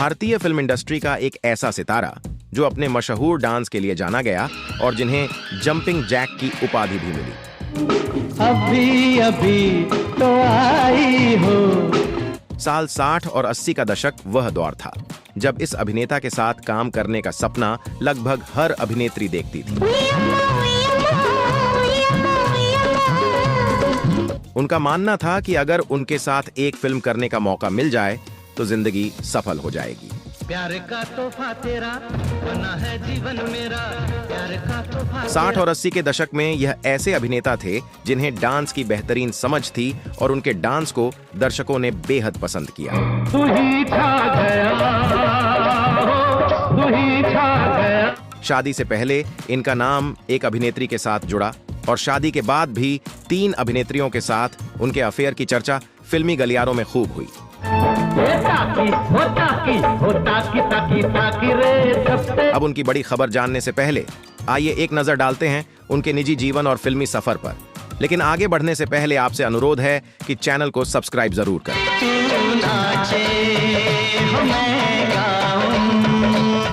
भारतीय film industry का एक ऐसा सितारा जो अपने मशहूर डांस के लिए जाना गया और जिन्हें जंपिंग जैक की उपाधि भी मिली। अभी अभी तो आई हो। साल 60 और 80 का दशक वह दौर था जब इस अभिनेता के साथ काम करने का सपना लगभग हर अभिनेत्री देखती थी। उनका मानना था कि अगर उनके साथ एक फिल्म करने का मौका मिल जाए तो जिंदगी सफल हो जाएगी। प्यार का तोहफा तेरा बना है जीवन मेरा, प्यार का तोहफा। 60 और 80 के दशक में यह ऐसे अभिनेता थे जिन्हें डांस की बेहतरीन समझ थी और उनके डांस को दर्शकों ने बेहद पसंद किया। तू ही छा गया, तू ही छा गया। शादी से पहले इनका नाम एक अभिनेत्री के साथ जुड़ा और शादी के बाद भी 3 अभिनेत्रियों के साथ उनके अफेयर की चर्चा फिल्मी गलियारों में खूब हुई। अब उनकी बड़ी खबर जानने से पहले आइए एक नजर डालते हैं उनके निजी जीवन और फिल्मी सफर पर। लेकिन आगे बढ़ने से पहले आपसे अनुरोध है कि चैनल को सब्सक्राइब जरूर करें।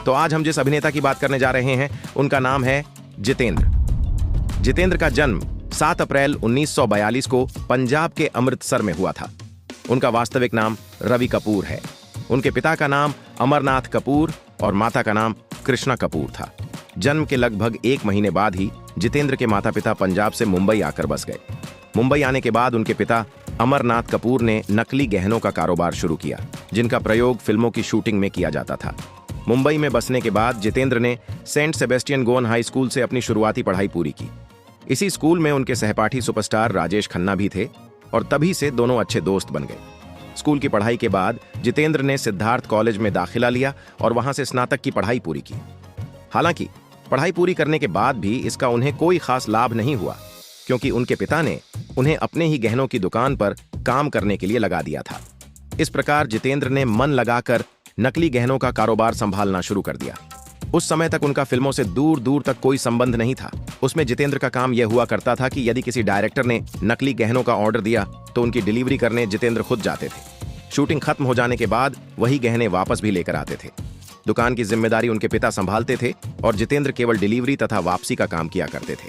तो आज हम जिस अभिनेता की बात करने जा रहे हैं उनका नाम है जितेंद्र। जितेंद्र का जन्म 7 अप्रैल 1942 को पंजाब के अमृतसर में हुआ था। उनका वास्तविक नाम रवि कपूर है। उनके पिता का नाम अमरनाथ कपूर और माता का नाम कृष्णा कपूर था। जन्म के लगभग 1 महीने बाद ही जितेंद्र के माता पिता पंजाब से मुंबई आकर बस गए। मुंबई आने के बाद उनके पिता अमरनाथ कपूर ने नकली गहनों का कारोबार शुरू किया, जिनका प्रयोग फिल्मों की शूटिंग में किया जाता था। मुंबई में बसने के बाद जितेंद्र ने Saint Sebastian Goan high school से अपनी शुरुआती पढ़ाई पूरी की। इसी स्कूल में उनके सहपाठी सुपरस्टार राजेश खन्ना भी थे और तभी से दोनों अच्छे दोस्त बन गए। स्कूल की पढ़ाई के बाद जितेंद्र ने सिद्धार्थ कॉलेज में दाखिला लिया और वहां से स्नातक की पढ़ाई पूरी की। हालांकि पढ़ाई पूरी करने के बाद भी इसका उन्हें कोई खास लाभ नहीं हुआ, क्योंकि उनके पिता ने उन्हें अपने ही गहनों की दुकान पर काम करने के लिए लगा दिया था। इस प्रकार जितेंद्र ने मन लगाकर नकली गहनों का कारोबार संभालना शुरू कर दिया। उस समय तक उनका फिल्मों से दूर दूर तक कोई संबंध नहीं था। उसमें जितेंद्र का काम यह हुआ करता था कि यदि किसी डायरेक्टर ने नकली गहनों का ऑर्डर दिया तो उनकी डिलीवरी करने जितेंद्र खुद जाते थे। शूटिंग खत्म हो जाने के बाद वही गहने वापस भी लेकर आते थे। दुकान की जिम्मेदारी उनके पिता संभालते थे और जितेंद्र केवल डिलीवरी तथा वापसी का काम किया करते थे।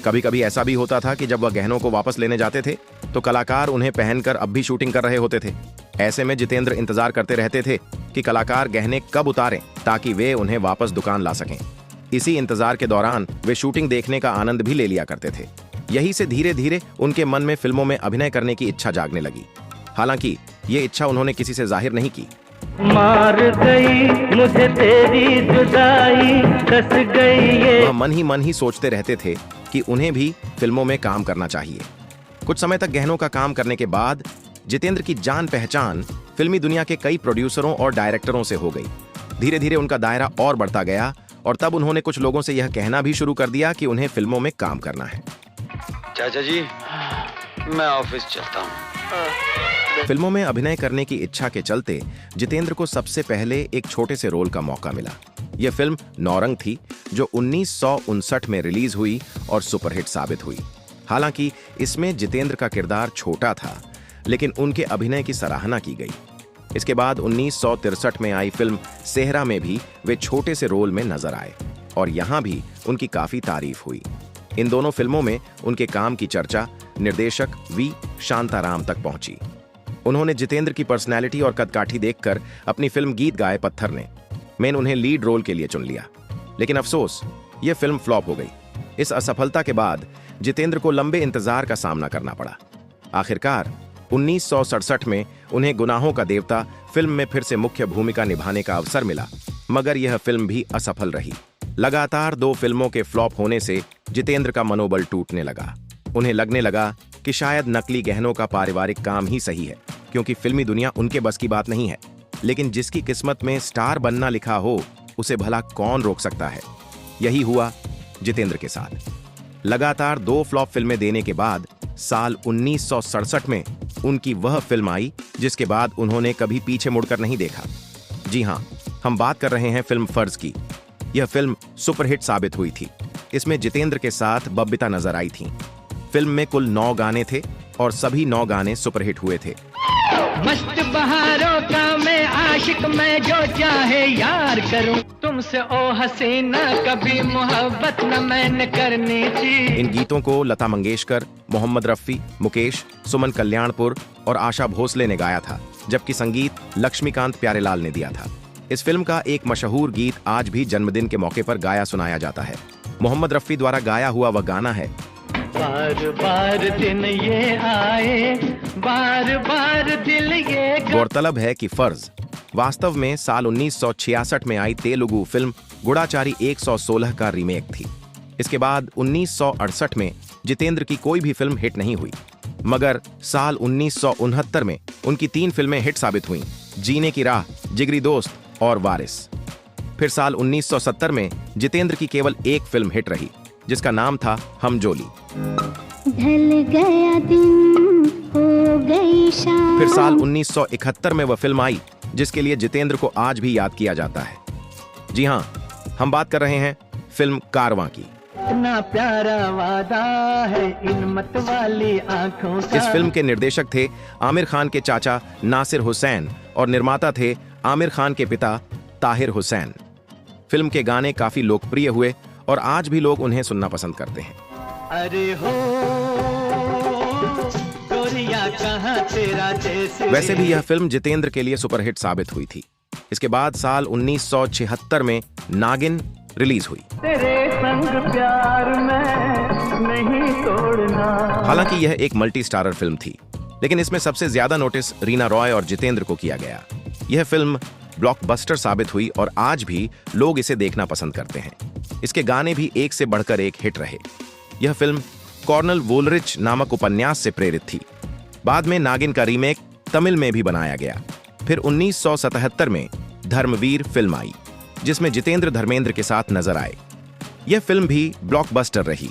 कभी कभी ऐसा भी होता था कि जब वह गहनों को वापस लेने जाते थे तो कलाकार उन्हें पहनकर अब भी शूटिंग कर रहे होते थे। ऐसे में जितेंद्र इंतजार करते रहते थे कि कलाकार गहने कब उतारें ताकि वे उन्हें वापस दुकान ला सकें। इसी इंतजार के दौरान वे शूटिंग देखने का आनंद भी ले लिया करते थे। यही से धीरे धीरे उनके मन में फिल्मों में अभिनय करने की इच्छा जागने लगी। हालांकि ये इच्छा उन्होंने किसी से जाहिर नहीं की। मार गई मुझे तेरी जुदाई, कस गई ये। वह मन ही सोचते रहते थे कि उन्हें भी फिल्मों में काम करना चाहिए। कुछ समय तक गहनों का काम करने के बाद जितेंद्र की जान पहचान फिल्मी दुनिया के कई प्रोड्यूसरों और डायरेक्टरों से हो गई। धीरे धीरे उनका दायरा और बढ़ता गया और तब उन्होंने कुछ लोगों से यह कहना भी शुरू कर दिया कि उन्हें फिल्मों में काम करना है। चाचा जी, मैं ऑफिस चलता हूँ। फिल्मों में अभिनय करने की इच्छा के चलते जितेंद्र को सबसे पहले एक छोटे से रोल का मौका मिला। यह फिल्म नौरंग थी जो 1959 में रिलीज हुई और सुपरहिट साबित हुई। हालांकि इसमें जितेंद्र का किरदार छोटा था, लेकिन उनके अभिनय की सराहना की गई। इसके बाद 1963 में आई फिल्म सेहरा में भी वे छोटे से रोल में नजर आए और यहां भी उनकी काफी तारीफ हुई। इन दोनों फिल्मों में उनके काम की चर्चा निर्देशक वी शांताराम तक पहुंची। उन्होंने जितेंद्र की पर्सनैलिटी और कदकाठी देखकर अपनी फिल्म गीत गाए पत्थर में उन्हें लीड रोल के लिए चुन लिया। लेकिन अफसोस, यह फिल्म फ्लॉप हो गई। इस असफलता के बाद जितेंद्र को लंबे इंतजार का सामना करना पड़ा। आखिरकार 1967 में उन्हें गुनाहों का देवता फिल्म में फिर से मुख्य भूमिका निभाने का अवसर मिला, मगर यह फिल्म भी असफल रही। लगातार 2 फिल्मों के फ्लॉप होने से जितेंद्र का मनोबल टूटने लगा। उन्हें लगने लगा कि शायद नकली गहनों का पारिवारिक काम ही सही है, क्योंकि फिल्मी दुनिया उनके बस की बात नहीं है। लेकिन जिसकी किस्मत में स्टार बनना लिखा हो उसे भला कौन रोक सकता है। यही हुआ जितेंद्र के साथ। लगातार 2 फ्लॉप फिल्में देने के बाद साल 1967 में उनकी वह फिल्म आई जिसके बाद उन्होंने कभी पीछे मुड़कर नहीं देखा। जी हां, हम बात कर रहे हैं फिल्म फर्ज की। यह फिल्म सुपरहिट साबित हुई थी। इसमें जितेंद्र के साथ बबीता नजर आई थीं। फिल्म में कुल 9 गाने थे और सभी 9 गाने सुपरहिट हुए थे। मस्त बहारों का मैं आशिक मैं जो चाहे यार करूं, तुमसे ओ हसीना कभी मोहब्बत न मैंने करनी थी। इन गीतों को लता मंगेशकर, मोहम्मद रफ़ी, मुकेश, सुमन कल्याणपुर और आशा भोसले ने गाया था, जबकि संगीत लक्ष्मीकांत प्यारेलाल ने दिया था। इस फिल्म का एक मशहूर गीत आज भी जन्मदिन के मौके पर गाया सुनाया जाता है। मोहम्मद रफ़ी द्वारा गाया हुआ वह गाना है, बार बार दिन ये आए, बार बार दिल ये। गौरतलब है कि फर्ज वास्तव में साल 1966 में आई तेलुगु फिल्म गुड़ाचारी 116 का रीमेक थी। इसके बाद 1968 में जितेंद्र की कोई भी फिल्म हिट नहीं हुई, मगर साल 1969 में उनकी 3 फिल्में हिट साबित हुईं, जीने की राह, जिगरी दोस्त और वारिस। फिर साल 1970 में जितेंद्र की केवल एक फिल्म हिट रही, जिसका नाम था हम जोली। ढल गया दिन, हो गई शाम। फिर साल 1971 में वह फिल्म आई जिसके लिए जितेंद्र को आज भी याद किया जाता है। जी हां, हम बात कर रहे हैं फिल्म कारवां की। इतना प्यारा वादा है इन मत वाली आंखों का। इस फिल्म के निर्देशक थे आमिर खान के चाचा नासिर हुसैन और निर्माता थे आमिर खान के पिता ताहिर हुसैन। फिल्म के गाने काफी लोकप्रिय हुए और आज भी लोग उन्हें सुनना पसंद करते हैं। अरे हो गोरिया कहाँ तेरा जैसे। वैसे भी यह फिल्म जितेंद्र के लिए सुपरहिट साबित हुई थी। इसके बाद साल 1976 में नागिन रिलीज हुई। तेरे संग प्यार में नहीं तोड़ना। हालांकि यह एक मल्टी स्टारर फिल्म थी, लेकिन इसमें सबसे ज्यादा नोटिस रीना रॉय और जितेंद्र को किया गया। यह फिल्म ब्लॉकबस्टर साबित हुई और आज भी लोग इसे देखना पसंद करते हैं। इसके गाने भी एक से बढ़कर एक हिट रहे। यह फिल्म कॉर्नल वोलरिच नामक उपन्यास से प्रेरित थी। बाद में नागिन का रीमेक तमिल में भी बनाया गया। फिर 1977 में धर्मवीर फिल्म आई, जिसमें जितेंद्र धर्मेंद्र के साथ नजर आए। यह फिल्म भी ब्लॉकबस्टर रही।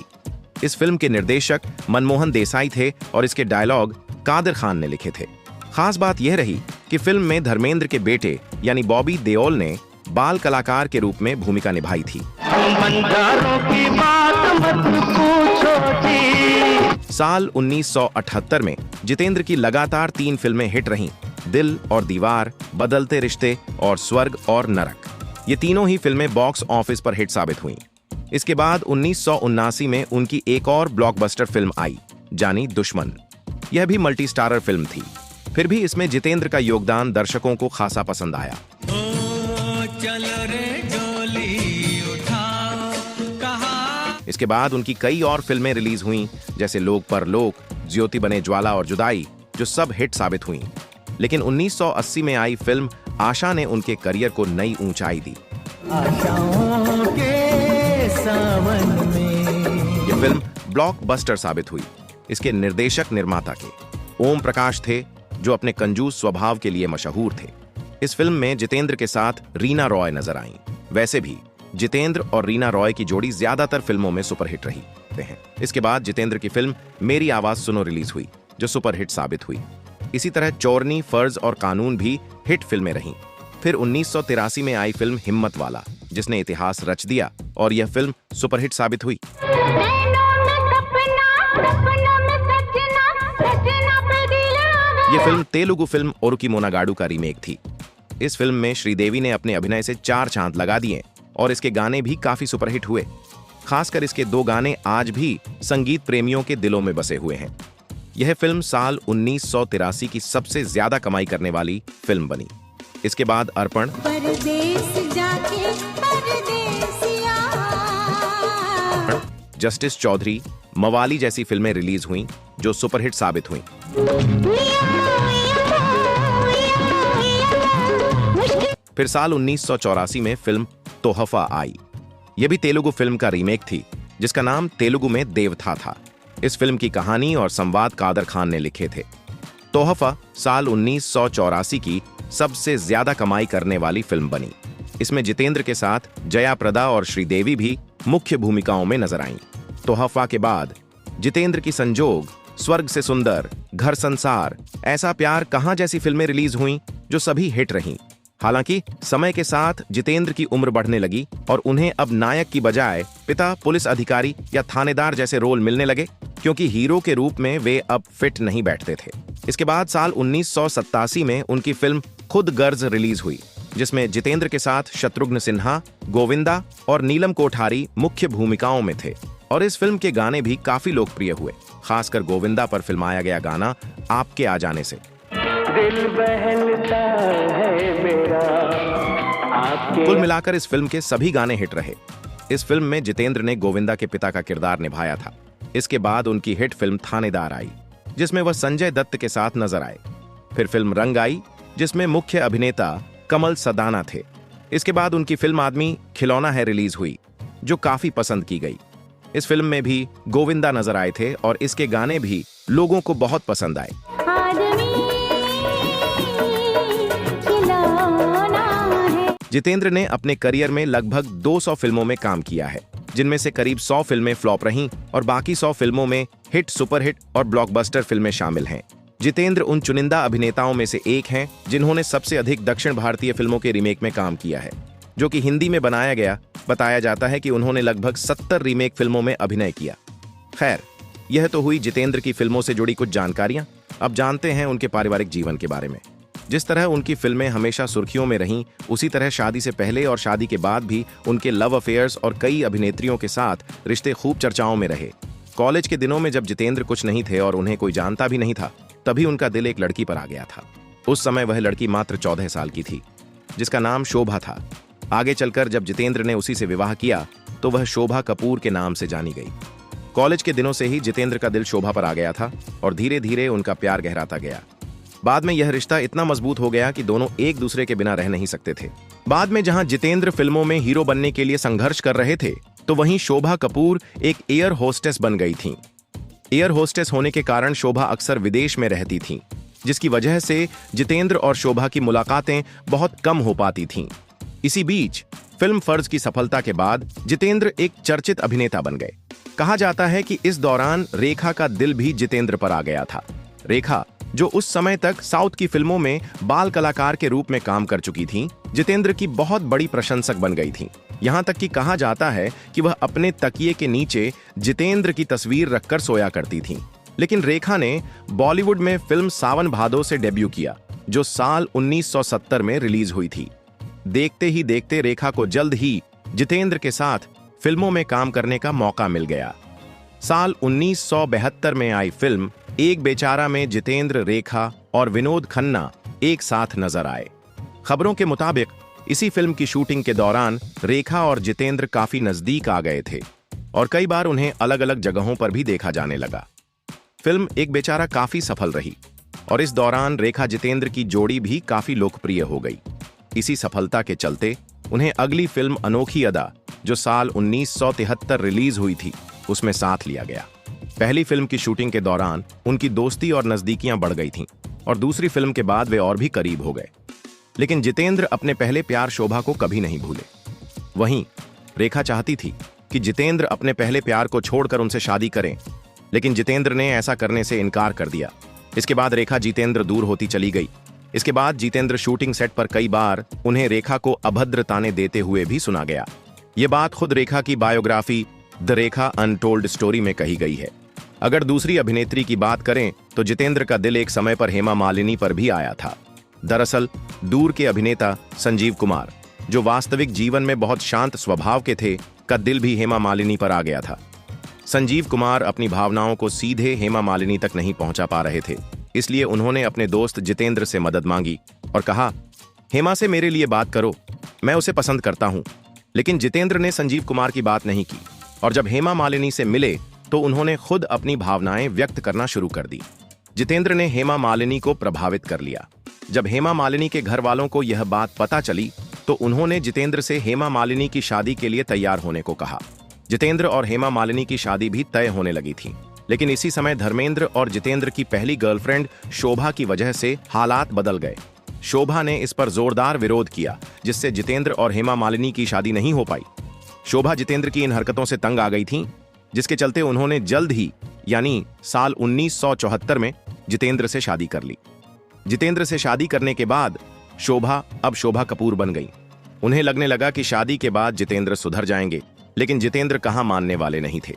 इस फिल्म के निर्देशक मनमोहन देसाई थे और इसके डायलॉग कादर खान ने लिखे थे। खास बात यह रही कि फिल्म में धर्मेंद्र के बेटे यानी बॉबी देओल ने बाल कलाकार के रूप में भूमिका निभाई थी। की बात मत पूछो जी। साल 1978 में जितेंद्र की लगातार 3 फिल्में हिट रहीं, दिल और दीवार, बदलते रिश्ते और स्वर्ग और नरक। ये तीनों ही फिल्में बॉक्स ऑफिस पर हिट साबित हुईं। इसके बाद 1979 में उनकी एक और ब्लॉकबस्टर फिल्म आई, जानी दुश्मन। यह भी मल्टी स्टारर फिल्म थी। फिर भी इसमें जितेंद्र का योगदान दर्शकों को खासा पसंद आया। इसके बाद उनकी कई और फिल्में रिलीज हुईं, जैसे लोग परलोक, ज्योति बने ज्वाला और जुदाई, जो सब हिट साबित हुईं। लेकिन 1980 में आई फिल्म आशा ने उनके करियर को नई ऊंचाई दी। आशाओं के सावन में। यह फिल्म ब्लॉकबस्टर साबित हुई। इसके निर्देशक निर्माता के ओम प्रकाश थे, जो अपने कंजूस स्वभाव के लिए मशहूर थे। इस फिल्म में जितेंद्र के साथ रीना रॉय नजर आईं। वैसे भी जितेंद्र और रीना रॉय की जोड़ी ज्यादातर फिल्मों में सुपरहिट रही हैं। इसके बाद जितेंद्र की फिल्म मेरी आवाज सुनो रिलीज हुई, जो सुपरहिट साबित हुई। इसी तरह चोरनी, फर्ज और कानून भी हिट फिल्में रहीं। फिर 1983 में आई फिल्म हिम्मत वाला, जिसने इतिहास रच दिया और यह फिल्म सुपरहिट साबित हुई। यह फिल्म तेलुगु फिल्म ओरुकी मोनागाडु का रीमेक थी। इस फिल्म में श्रीदेवी ने अपने अभिनय से 4 चांद लगा दिए और इसके गाने भी काफी सुपरहिट हुए। खासकर इसके 2 गाने आज भी संगीत प्रेमियों के दिलों में बसे हुए हैं। यह फिल्म साल 1983 की सबसे ज्यादा कमाई करने वाली फिल्म बनी। इसके बाद अर्पण, जस्टिस चौधरी, मवाली जैसी फिल्में रिलीज हुईं, जो सुपरहिट साबित हुईं। फिर साल 1984 में फिल्म तोहफा आई। यह भी तेलुगु फिल्म का रीमेक थी, जिसका नाम तेलुगु में देवथा था। इस फिल्म की कहानी और संवाद कादर खान ने लिखे थे। तोहफा साल 1984 की सबसे ज्यादा कमाई करने वाली फिल्म बनी। इसमें जितेंद्र के साथ जया प्रदा और श्रीदेवी भी मुख्य भूमिकाओं में नजर आईं। तोहफा के बाद जितेंद्र की संजोग, स्वर्ग से सुंदर, घर संसार, ऐसा प्यार कहां जैसी फिल्में रिलीज हुईं, जो सभी हिट रहीं। हालांकि समय के साथ जितेंद्र की उम्र बढ़ने लगी और उन्हें अब नायक की बजाय पिता, पुलिस अधिकारी या थानेदार जैसे रोल मिलने लगे, क्योंकि हीरो के रूप में वे अब फिट नहीं बैठते थे। इसके बाद साल 1987 में उनकी फिल्म खुद गर्ज रिलीज हुई, जिसमें जितेंद्र के साथ शत्रुघ्न सिन्हा, गोविंदा और नीलम कोठारी मुख्य भूमिकाओं में थे। और इस फिल्म के गाने भी काफी लोकप्रिय हुए, खासकर गोविंदा पर फिल्माया गया गाना आपके आ जाने से। दिल बहलता है मेरा आपके। कुल मिलाकर इस फिल्म के सभी गाने हिट रहे। इस फिल्म में जितेंद्र ने गोविंदा के पिता का किरदार निभाया था। इसके बाद उनकी हिट फिल्म थानेदार आई, जिसमें वह संजय दत्त के साथ नजर आए। फिर फिल्म रंग आई, जिसमें मुख्य अभिनेता कमल सदाना थे। इसके बाद उनकी फिल्म आदमी खिलौना है रिलीज हुई, जो काफी पसंद की गई। इस फिल्म में भी गोविंदा नजर आए थे और इसके गाने भी लोगों को बहुत पसंद आए। जितेंद्र ने अपने करियर में लगभग 200 फिल्मों में काम किया है, जिनमें से करीब 100 फिल्में फ्लॉप रहीं और बाकी 100 फिल्मों में हिट, सुपरहिट और ब्लॉकबस्टर फिल्में शामिल हैं। जितेंद्र उन चुनिंदा अभिनेताओं में से एक हैं जिन्होंने सबसे अधिक दक्षिण भारतीय फिल्मों के रीमेक में काम किया है, जो कि हिंदी में बनाया गया। बताया जाता है कि उन्होंने लगभग 70 रीमेक फिल्मों में अभिनय किया। खैर, यह तो हुई जितेंद्र की फिल्मों से जुड़ी कुछ जानकारियां। अब जानते हैं उनके पारिवारिक जीवन के बारे में। जिस तरह उनकी फिल्में हमेशा सुर्खियों में रहीं, उसी तरह शादी से पहले और शादी के बाद भी उनके लव अफेयर्स और कई अभिनेत्रियों के साथ रिश्ते खूब चर्चाओं में रहे। कॉलेज के दिनों में जब जितेंद्र कुछ नहीं थे और उन्हें कोई जानता भी नहीं था, तभी उनका दिल एक लड़की पर आ गया था। उस समय वह लड़की मात्र 14 साल की थी, जिसका नाम शोभा था। आगे चलकर जब जितेंद्र ने उसी से विवाह किया तो वह शोभा कपूर के नाम से जानी गई। कॉलेज के दिनों से ही जितेंद्र का दिल शोभा पर आ गया था और धीरे धीरे उनका प्यार गहराता गया। बाद में यह रिश्ता इतना मजबूत हो गया कि दोनों एक दूसरे के बिना रह नहीं सकते थे। बाद में जहां जितेंद्र फिल्मों में हीरो बनने के लिए संघर्ष कर रहे थे, तो वहीं शोभा कपूर एक एयर होस्टेस बन गई थीं। एयर होस्टेस होने के कारण शोभा अक्सर विदेश में रहती थीं, जिसकी वजह से जितेंद्र और शोभा की मुलाकातें बहुत कम हो पाती थीं। इसी बीच फिल्म फर्ज की सफलता के बाद जितेंद्र एक चर्चित अभिनेता बन गए। कहा जाता है कि इस दौरान रेखा का दिल भी जितेंद्र पर आ गया था। रेखा, जो उस समय तक साउथ की फिल्मों में बाल कलाकार के रूप में काम कर चुकी थीं, जितेंद्र की बहुत बड़ी प्रशंसक बन गई थीं। यहां तक कि कहा जाता है कि वह अपने तकिए के नीचे जितेंद्र की तस्वीर रखकर सोया करती थीं। लेकिन रेखा ने बॉलीवुड में फिल्म सावन भादो से डेब्यू किया, जो साल 1970 में रिलीज हुई थी। देखते ही देखते रेखा को जल्द ही जितेंद्र के साथ फिल्मों में काम करने का मौका मिल गया। साल 1972 में आई फिल्म एक बेचारा में जितेंद्र, रेखा और विनोद खन्ना एक साथ नजर आए। खबरों के मुताबिक इसी फिल्म की शूटिंग के दौरान रेखा और जितेंद्र काफी नजदीक आ गए थे और कई बार उन्हें अलग अलग जगहों पर भी देखा जाने लगा। फिल्म एक बेचारा काफी सफल रही और इस दौरान रेखा जितेंद्र की जोड़ी भी काफी लोकप्रिय हो गई। इसी सफलता के चलते उन्हें अगली फिल्म अनोखी अदा, जो साल 1973 रिलीज हुई थी, उसमें साथ लिया गया। पहली फिल्म की शूटिंग के दौरान उनकी दोस्ती और नजदीकियां बढ़ गई थीं और दूसरी फिल्म के बाद वे और भी करीब हो गए। लेकिन जितेंद्र अपने पहले प्यार शोभा को कभी नहीं भूले। वहीं रेखा चाहती थी कि जितेंद्र अपने पहले प्यार को छोड़कर उनसे शादी करें, लेकिन जितेंद्र ने ऐसा करने से इनकार कर दिया। इसके बाद रेखा जितेंद्र दूर होती चली गई। इसके बाद जितेंद्र शूटिंग सेट पर कई बार उन्हें रेखा को अभद्र ताने देते हुए भी सुना गया। ये बात खुद रेखा की biography the Rekha untold story में कही गई है। अगर दूसरी अभिनेत्री की बात करें तो जितेंद्र का दिल एक समय पर हेमा मालिनी पर भी आया था। दरअसल दूर के अभिनेता संजीव कुमार, जो वास्तविक जीवन में बहुत शांत स्वभाव के थे, का दिल भी हेमा मालिनी पर आ गया था। संजीव कुमार अपनी भावनाओं को सीधे हेमा मालिनी तक नहीं पहुंचा पा रहे थे, इसलिए उन्होंने अपने दोस्त जितेंद्र से मदद मांगी और कहा, हेमा से मेरे लिए बात करो, मैं उसे पसंद करता हूं। लेकिन जितेंद्र ने संजीव कुमार की बात नहीं की और जब हेमा मालिनी से मिले तो उन्होंने खुद अपनी भावनाएं व्यक्त करना शुरू कर दी। जितेंद्र ने हेमा मालिनी को प्रभावित कर लिया। जब हेमा मालिनी के घर वालों को यह बात पता चली तो उन्होंने जितेंद्र से हेमा मालिनी की शादी के लिए तैयार होने को कहा। जितेंद्र और हेमा मालिनी की शादी भी तय होने लगी थी। लेकिन इसी समय धर्मेंद्र और जितेंद्र की पहली गर्लफ्रेंड शोभा की वजह से हालात बदल गए। शोभा ने इस पर जोरदार विरोध किया, जिससे जितेंद्र और हेमा मालिनी की शादी नहीं हो पाई। शोभा जितेंद्र की इन हरकतों से तंग आ गई थीं, जिसके चलते उन्होंने जल्द ही यानी साल 1974 में जितेंद्र से शादी कर ली। जितेंद्र से शादी करने के बाद शोभा अब शोभा कपूर बन गई। उन्हें लगने लगा कि शादी के बाद जितेंद्र सुधर जाएंगे, लेकिन जितेंद्र कहां मानने वाले नहीं थे।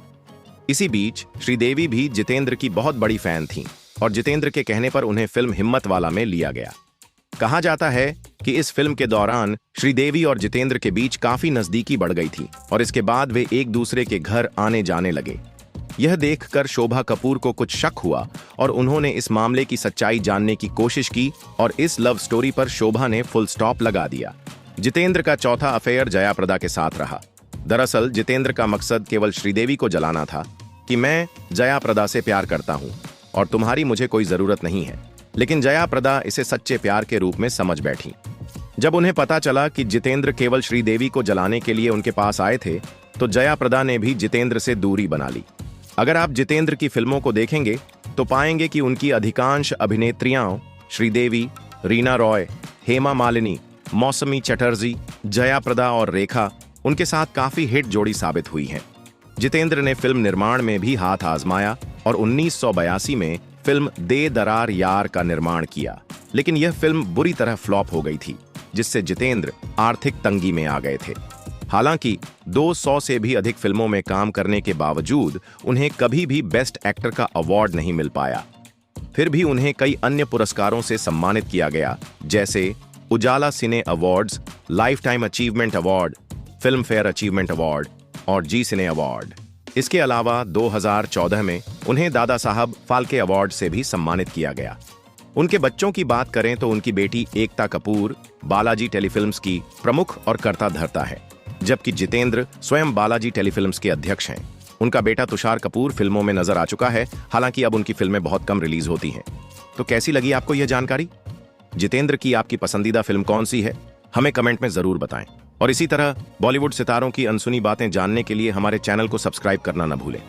इसी बीच श्रीदेवी भी जितेंद्र की बहुत बड़ी फैन थीं और जितेंद्र के कहने पर उन्हें फिल्म हिम्मत वाला में लिया गया। कहा जाता है कि इस फिल्म के दौरान श्रीदेवी और जितेंद्र के बीच काफी नजदीकी बढ़ गई थी और इसके बाद वे एक दूसरे के घर आने जाने लगे। यह देखकर शोभा कपूर को कुछ शक हुआ और उन्होंने इस मामले की सच्चाई जानने की कोशिश की और इस लव स्टोरी पर शोभा ने फुल स्टॉप लगा दिया। जितेंद्र का चौथा अफेयर जया प्रदा के साथ रहा। दरअसल जितेंद्र का मकसद केवल श्रीदेवी को जलाना था कि मैं जया प्रदा से प्यार करता हूं और तुम्हारी मुझे कोई जरूरत नहीं है, लेकिन जया प्रदा इसे सच्चे प्यार के रूप में समझ बैठी। जब उन्हें पता चला कि जितेंद्र केवल श्रीदेवी को जलाने के लिए उनके पास आए थे, तो जया प्रदा ने भी जितेंद्र से दूरी बना ली। अगर आप जितेंद्र की फिल्मों को देखेंगे तो पाएंगे कि उनकी अधिकांश अभिनेत्रियां श्रीदेवी, रीना रॉय, हेमा मालिनी, मौसमी चटर्जी, जया प्रदा और रेखा उनके साथ काफी हिट जोड़ी साबित हुई हैं। जितेंद्र ने फिल्म निर्माण में भी हाथ आजमाया और 1982 में फिल्म दे दरार यार का निर्माण किया, लेकिन यह फिल्म बुरी तरह फ्लॉप हो गई थी, जिससे जितेंद्र आर्थिक तंगी में आ गए थे। हालांकि 200 से भी अधिक फिल्मों में काम करने के बावजूद उन्हें कभी भी बेस्ट एक्टर का अवार्ड नहीं मिल पाया। फिर भी उन्हें कई अन्य पुरस्कारों से सम्मानित किया गया, जैसे Ujala cine awards, life time achievement award, Filmfare achievement award और जी सिने अवार्ड। इसके अलावा 2014 में उन्हें दादा साहब फाल्के अवार्ड से भी सम्मानित किया गया। उनके बच्चों की बात करें तो उनकी बेटी एकता कपूर बालाजी टेलीफिल्म्स की प्रमुख और कर्ता धर्ता है, जबकि जितेंद्र स्वयं बालाजी टेलीफिल्म्स के अध्यक्ष हैं। उनका बेटा तुषार कपूर फिल्मों में नजर आ चुका है, हालांकि अब उनकी फिल्में बहुत कम रिलीज होती हैं। तो कैसी लगी आपको यह जानकारी? जितेंद्र की आपकी पसंदीदा फिल्म कौन सी है? हमें कमेंट में जरूर बताएं। और इसी तरह बॉलीवुड सितारों की अनसुनी बातें जानने के लिए हमारे चैनल को सब्सक्राइब करना न भूलें।